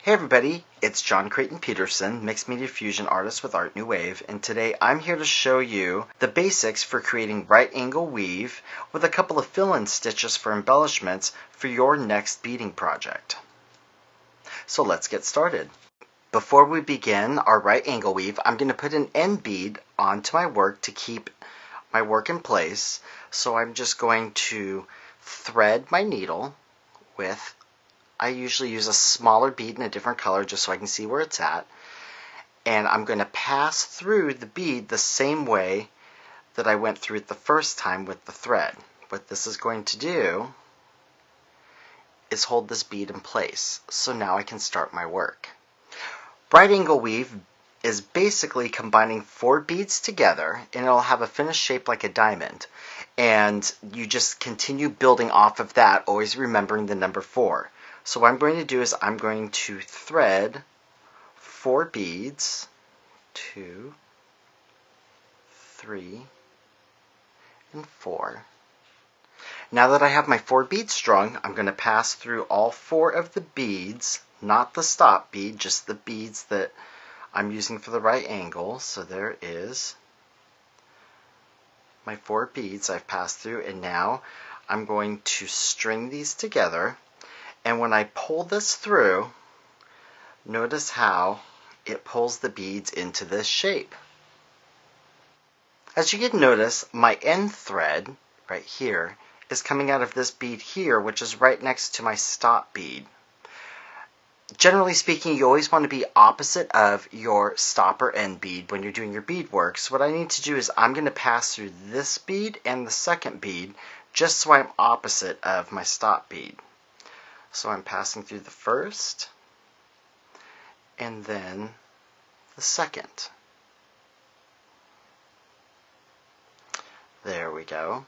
Hey everybody, it's John Creighton Petersen, mixed media fusion artist with Art New Wave, and today I'm here to show you the basics for creating right angle weave with a couple of fill-in stitches for embellishments for your next beading project. So let's get started. Before we begin our right angle weave, I'm going to put an end bead onto my work to keep my work in place. So I'm just going to thread my needle with, I usually use a smaller bead in a different color just so I can see where it's at. And I'm going to pass through the bead the same way that I went through it the first time with the thread. What this is going to do is hold this bead in place. So now I can start my work. Right angle weave is basically combining 4 beads together, and it'll have a finished shape like a diamond. And you just continue building off of that, always remembering the number 4. So what I'm going to do is I'm going to thread 4 beads, 2, 3, and 4. Now that I have my 4 beads strung, I'm going to pass through all 4 of the beads, not the stop bead, just the beads that I'm using for the right angle. So there is my 4 beads I've passed through, and now I'm going to string these together. And when I pull this through, notice how it pulls the beads into this shape. As you can notice, my end thread right here is coming out of this bead here, which is right next to my stop bead. Generally speaking, you always want to be opposite of your stop or end bead when you're doing your beadwork. So what I need to do is I'm going to pass through this bead and the second bead just so I'm opposite of my stop bead. So I'm passing through the first and then the second. There we go.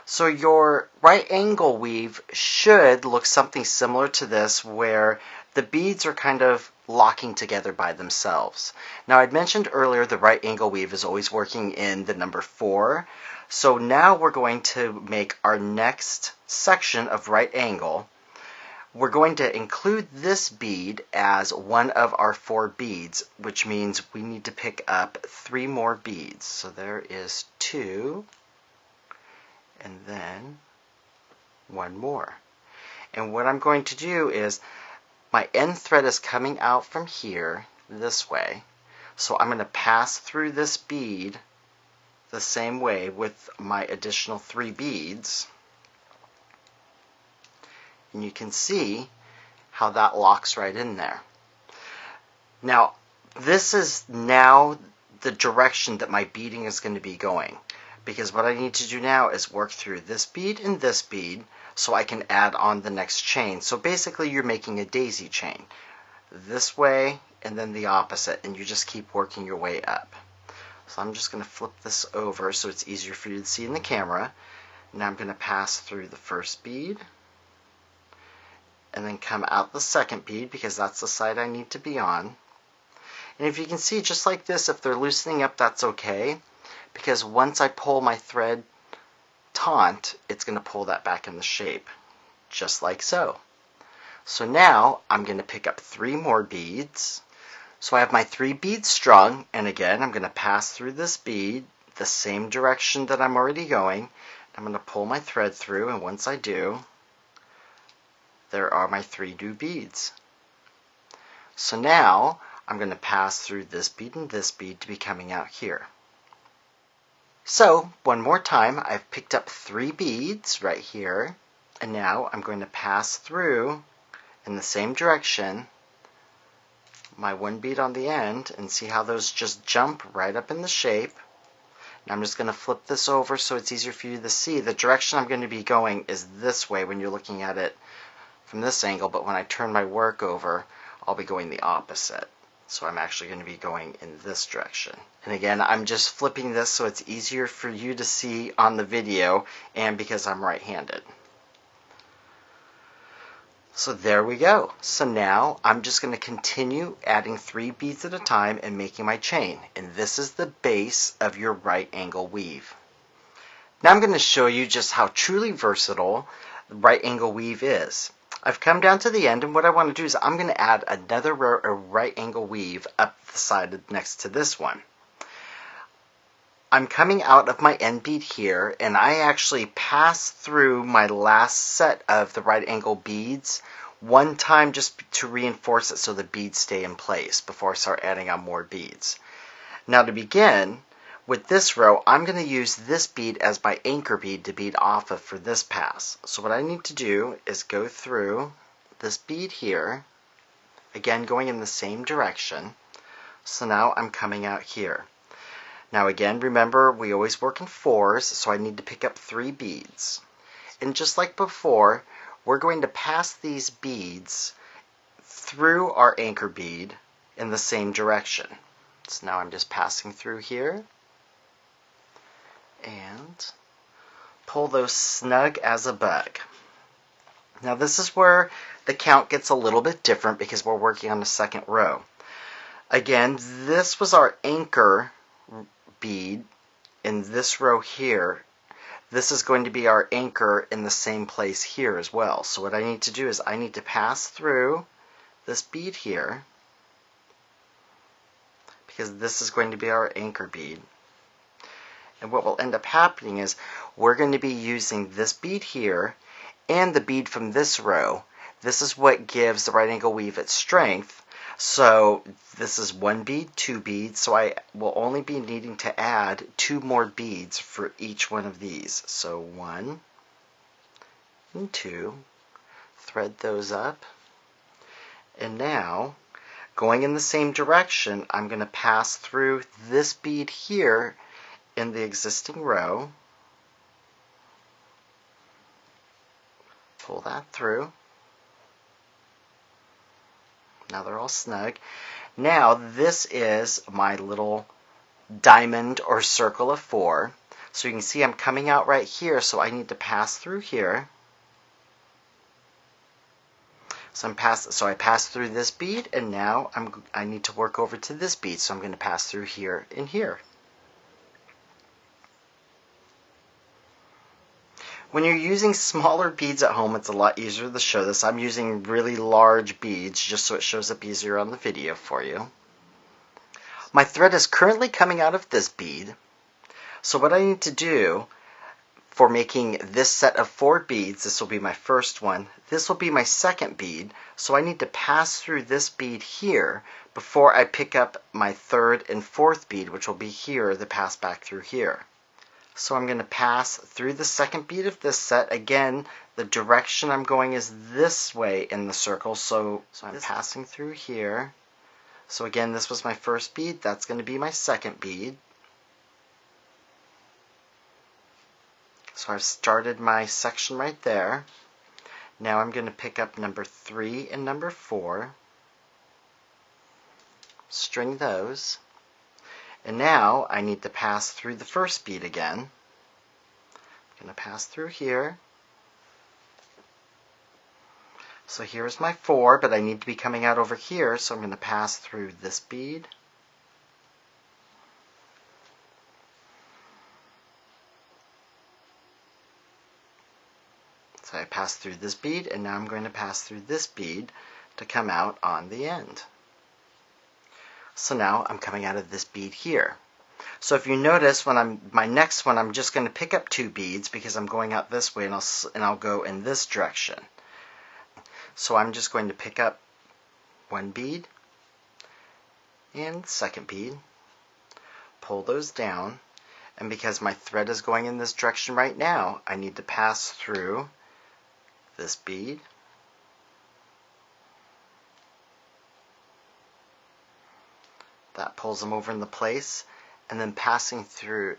So your right angle weave should look something similar to this, where the beads are kind of locking together by themselves. Now I'd mentioned earlier the right angle weave is always working in the number 4. So now we're going to make our next section of right angle. We're going to include this bead as one of our 4 beads, which means we need to pick up 3 more beads. So there is 2, and then 1 more. And what I'm going to do is, my end thread is coming out from here this way. So I'm going to pass through this bead the same way with my additional 3 beads. And you can see how that locks right in there. Now, this is now the direction that my beading is going to be going, because what I need to do now is work through this bead and this bead so I can add on the next chain. So basically you're making a daisy chain. This way and then the opposite, and you just keep working your way up. So I'm just going to flip this over so it's easier for you to see in the camera. Now I'm going to pass through the first bead and then come out the second bead, because that's the side I need to be on. And if you can see, just like this, if they're loosening up, that's okay, because once I pull my thread taut, it's going to pull that back in the shape, just like so. So now I'm going to pick up 3 more beads. So I have my 3 beads strung, and again I'm going to pass through this bead the same direction that I'm already going. I'm going to pull my thread through, and once I do, there are my 3 new beads. So now I'm going to pass through this bead and this bead to be coming out here. So one more time, I've picked up 3 beads right here, and now I'm going to pass through in the same direction my 1 bead on the end, and see how those just jump right up in the shape. Now I'm just going to flip this over so it's easier for you to see. The direction I'm going to be going is this way when you're looking at it from this angle, but when I turn my work over, I'll be going the opposite. So I'm actually going to be going in this direction. And again, I'm just flipping this so it's easier for you to see on the video, and because I'm right-handed. So there we go. So now I'm just going to continue adding 3 beads at a time and making my chain. And this is the base of your right angle weave. Now I'm going to show you just how truly versatile the right angle weave is. I've come down to the end, and what I want to do is I'm going to add another row of right angle weave up the side next to this one. I'm coming out of my end bead here, and I actually pass through my last set of the right angle beads one time just to reinforce it so the beads stay in place before I start adding on more beads. Now to begin, with this row, I'm going to use this bead as my anchor bead to bead off of for this pass. So what I need to do is go through this bead here, again going in the same direction. So now I'm coming out here. Now again, remember we always work in fours, so I need to pick up 3 beads. And just like before, we're going to pass these beads through our anchor bead in the same direction. So now I'm just passing through here and pull those snug as a bug. Now this is where the count gets a little bit different because we're working on the second row. Again, this was our anchor bead in this row here. This is going to be our anchor in the same place here as well. So what I need to do is I need to pass through this bead here because this is going to be our anchor bead. And what will end up happening is we're going to be using this bead here and the bead from this row. This is what gives the right angle weave its strength. So this is 1 bead, 2 beads, so I will only be needing to add 2 more beads for each one of these. So 1 and 2, thread those up, and now going in the same direction, I'm going to pass through this bead here in the existing row, pull that through. Now they're all snug. Now this is my little diamond or circle of 4. So you can see I'm coming out right here, so I need to pass through here. So I pass through this bead, and now I need to work over to this bead, so I'm going to pass through here and here. When you're using smaller beads at home, it's a lot easier to show this. I'm using really large beads just so it shows up easier on the video for you. My thread is currently coming out of this bead. So what I need to do for making this set of 4 beads, this will be my first one, this will be my second bead, so I need to pass through this bead here before I pick up my third and fourth bead, which will be here, to pass back through here. So I'm going to pass through the second bead of this set. Again, the direction I'm going is this way in the circle, so I'm passing through here. So again, this was my first bead, that's going to be my second bead. So I've started my section right there. Now I'm going to pick up number 3 and number 4, string those. And now I need to pass through the first bead again. I'm going to pass through here. So here's my 4, but I need to be coming out over here, so I'm going to pass through this bead. So I passed through this bead, and now I'm going to pass through this bead to come out on the end. So now I'm coming out of this bead here. So if you notice, my next one, I'm just going to pick up 2 beads because I'm going out this way, and I'll go in this direction. So I'm just going to pick up 1 bead and second bead, pull those down, and because my thread is going in this direction right now, I need to pass through this bead, that pulls them over into place, and then passing through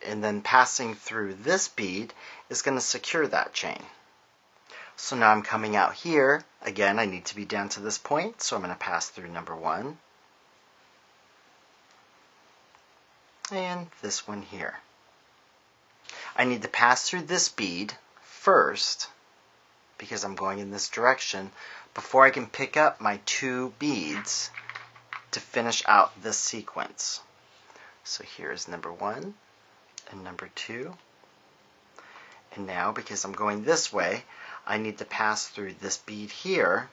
this bead is going to secure that chain. So now I'm coming out here. Again, I need to be down to this point, so I'm going to pass through number 1 and this one here. I need to pass through this bead first because I'm going in this direction before I can pick up my 2 beads to finish out this sequence. So here's number 1 and number 2. And now, because I'm going this way, I need to pass through this bead here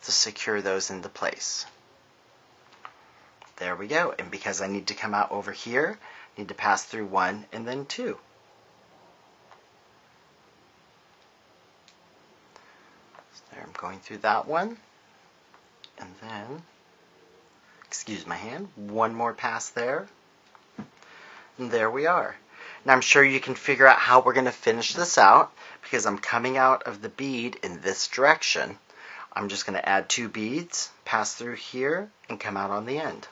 to secure those into place. There we go. And because I need to come out over here, I need to pass through 1 and then 2. So there, I'm going through that one. And then, excuse my hand, one more pass there. And there we are. Now I'm sure you can figure out how we're going to finish this out, because I'm coming out of the bead in this direction. I'm just going to add 2 beads, pass through here, and come out on the end.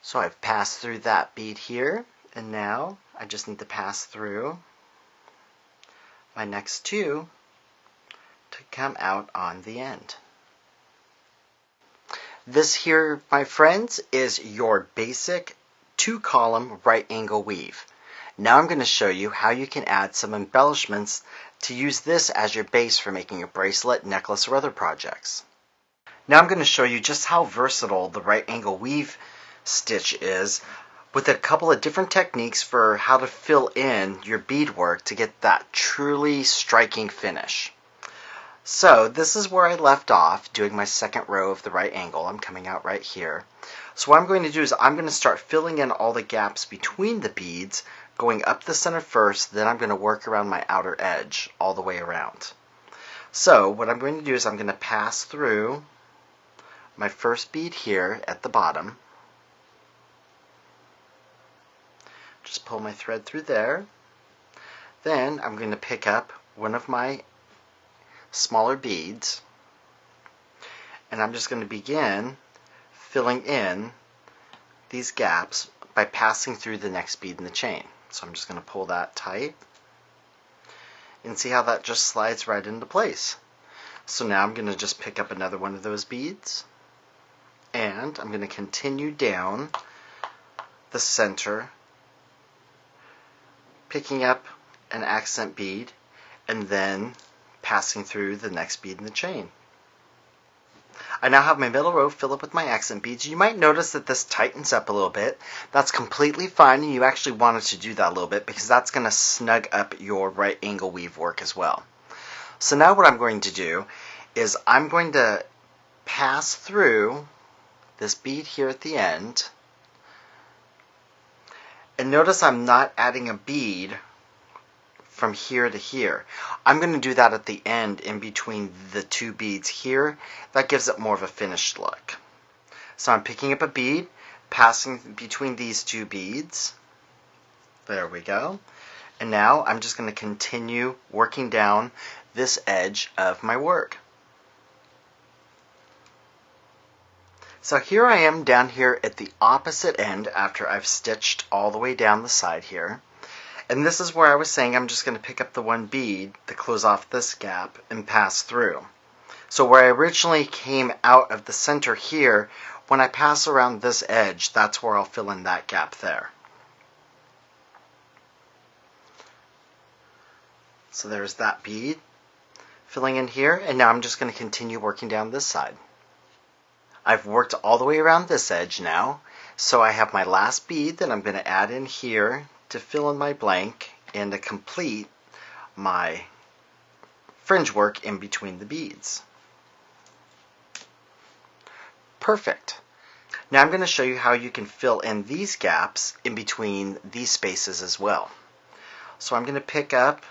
So I've passed through that bead here, and now I just need to pass through my next 2 to come out on the end. This here, my friends, is your basic 2-column right angle weave. Now I'm going to show you how you can add some embellishments to use this as your base for making a bracelet, necklace, or other projects. Now I'm going to show you just how versatile the right angle weave stitch is, with a couple of different techniques for how to fill in your beadwork to get that truly striking finish. So this is where I left off doing my second row of the right angle. I'm coming out right here. So what I'm going to do is I'm going to start filling in all the gaps between the beads, going up the center first, then I'm going to work around my outer edge all the way around. So what I'm going to do is I'm going to pass through my first bead here at the bottom. Just pull my thread through there. Then I'm going to pick up one of my smaller beads, and I'm just going to begin filling in these gaps by passing through the next bead in the chain. So I'm just going to pull that tight and see how that just slides right into place. So now I'm going to just pick up another one of those beads, and I'm going to continue down the center, picking up an accent bead and then passing through the next bead in the chain. I now have my middle row filled up with my accent beads. You might notice that this tightens up a little bit. That's completely fine, and you actually wanted to do that a little bit because that's going to snug up your right angle weave work as well. So now what I'm going to do is I'm going to pass through this bead here at the end, and notice I'm not adding a bead from here to here. I'm going to do that at the end in between the 2 beads here. That gives it more of a finished look. So I'm picking up a bead, passing between these 2 beads. There we go. And now I'm just going to continue working down this edge of my work. So here I am down here at the opposite end after I've stitched all the way down the side here. And this is where I was saying I'm just going to pick up the 1 bead to close off this gap and pass through. So where I originally came out of the center here, when I pass around this edge, that's where I'll fill in that gap there. So there's that bead filling in here, and now I'm just going to continue working down this side. I've worked all the way around this edge now, so I have my last bead that I'm going to add in here to fill in my blank and to complete my fringe work in between the beads. Perfect. Now I'm going to show you how you can fill in these gaps in between these spaces as well. So I'm going to pick up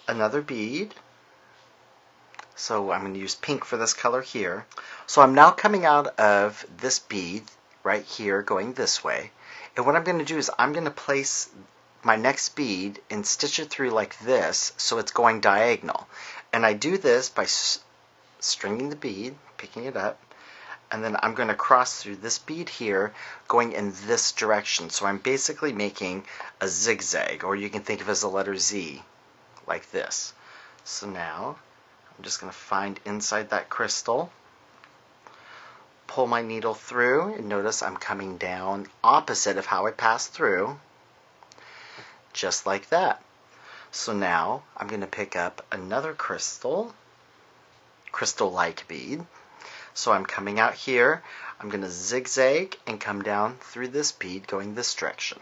another bead. So I'm going to use pink for this color here. So I'm now coming out of this bead right here going this way. And what I'm going to do is I'm going to place my next bead and stitch it through like this so it's going diagonal. And I do this by stringing the bead, picking it up, and then I'm going to cross through this bead here going in this direction. So I'm basically making a zigzag, or you can think of it as a letter Z, like this. So now I'm just going to find inside that crystal, pull my needle through, and notice I'm coming down opposite of how I passed through, just like that. So now I'm going to pick up another crystal-like bead. So I'm coming out here, I'm going to zigzag and come down through this bead going this direction.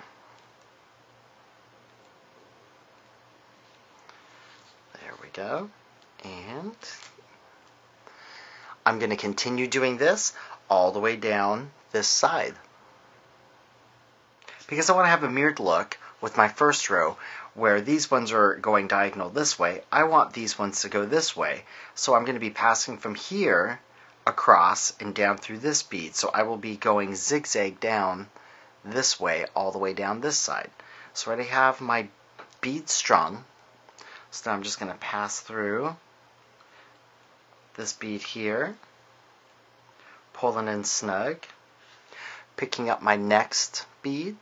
go. And I'm going to continue doing this all the way down this side. Because I want to have a mirrored look with my first row, where these ones are going diagonal this way, I want these ones to go this way. So I'm going to be passing from here across and down through this bead. So I will be going zigzag down this way, all the way down this side. So I already have my bead strung. So now I'm just going to pass through this bead here, pulling in snug, picking up my next bead.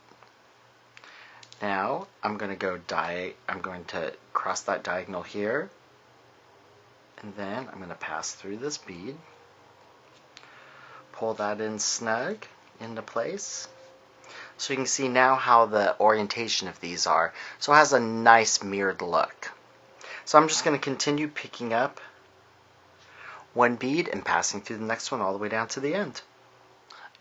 Now I'm going to cross that diagonal here, and then I'm going to pass through this bead, pull that in snug into place. So you can see now how the orientation of these are. So it has a nice mirrored look. So I'm just going to continue picking up one bead and passing through the next one all the way down to the end.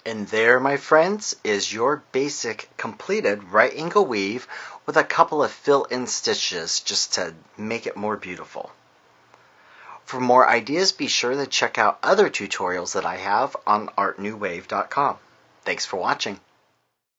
And there, my friends, is your basic completed right angle weave with a couple of fill-in stitches just to make it more beautiful. For more ideas, be sure to check out other tutorials that I have on artnewwave.com. Thanks for watching.